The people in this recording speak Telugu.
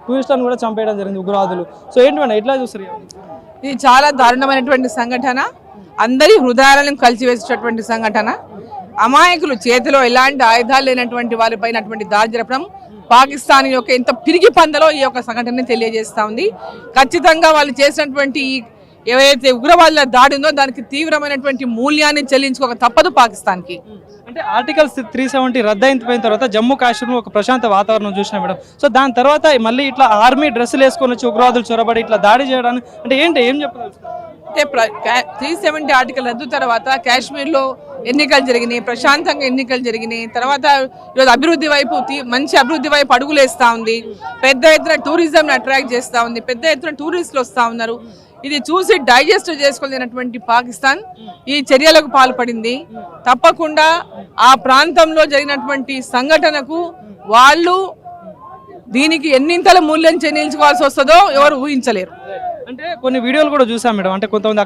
టూరిస్టులను కూడా చంపేయడం జరిగింది ఉగ్రవాదులు. సో ఏంటి మేడం ఎట్లా చూస్తారు? ఇది చాలా దారుణమైనటువంటి సంఘటన, అందరి హృదయాలను కలిసివేసేటటువంటి సంఘటన. అమాయకులు చేతిలో ఎలాంటి ఆయుధాలు లేనటువంటి వారిపైన దాడి జరపడం పాకిస్తాన్ యొక్క ఎంత పిరికి పందలో ఈ యొక్క సంఘటన తెలియజేస్తా ఉంది. ఖచ్చితంగా వాళ్ళు చేసినటువంటి ఏవైతే ఉగ్రవాదుల దాడి ఉందో దానికి తీవ్రమైనటువంటి మూల్యాన్ని చెల్లించుకోక తప్పదు పాకిస్తాన్కి. అంటే ఆర్టికల్ 370 రద్దయిపోయిన తర్వాత జమ్మూ కాశ్మీర్లో ఒక ప్రశాంత వాతావరణం చూసినా మేడం. సో దాని తర్వాత మళ్ళీ ఇట్లా ఆర్మీ డ్రెస్సులు వేసుకొని వచ్చి ఉగ్రవాదులు చొరబడి ఇట్లా దాడి చేయడానికి అంటే ఏం చెప్పదలుచుకున్నారు? అంటే 370 ఆర్టికల్ రద్దు తర్వాత కాశ్మీర్లో ఎన్నికలు జరిగినాయి, ప్రశాంతంగా ఎన్నికలు జరిగినాయి. తర్వాత ఈరోజు అభివృద్ధి వైపు మంచి అభివృద్ధి వైపు అడుగులు వేస్తూ ఉంది, పెద్ద ఎత్తున టూరిజంని అట్రాక్ట్ చేస్తూ ఉంది, పెద్ద ఎత్తున టూరిస్టులు వస్తూ ఉన్నారు. ఇది చూసి డైజెస్ట్ చేసుకోలేనటువంటి పాకిస్తాన్ ఈ చర్యలకు పాల్పడింది. తప్పకుండా ఆ ప్రాంతంలో జరిగినటువంటి సంఘటనకు వాళ్ళు దీనికి ఎన్నింతల మూల్యం చెల్లించుకోవాల్సి వస్తుందో ఎవరు ఊహించలేరు. అంటే కొన్ని వీడియోలు కూడా చూసాం మేడం. అంటే కొంతమంది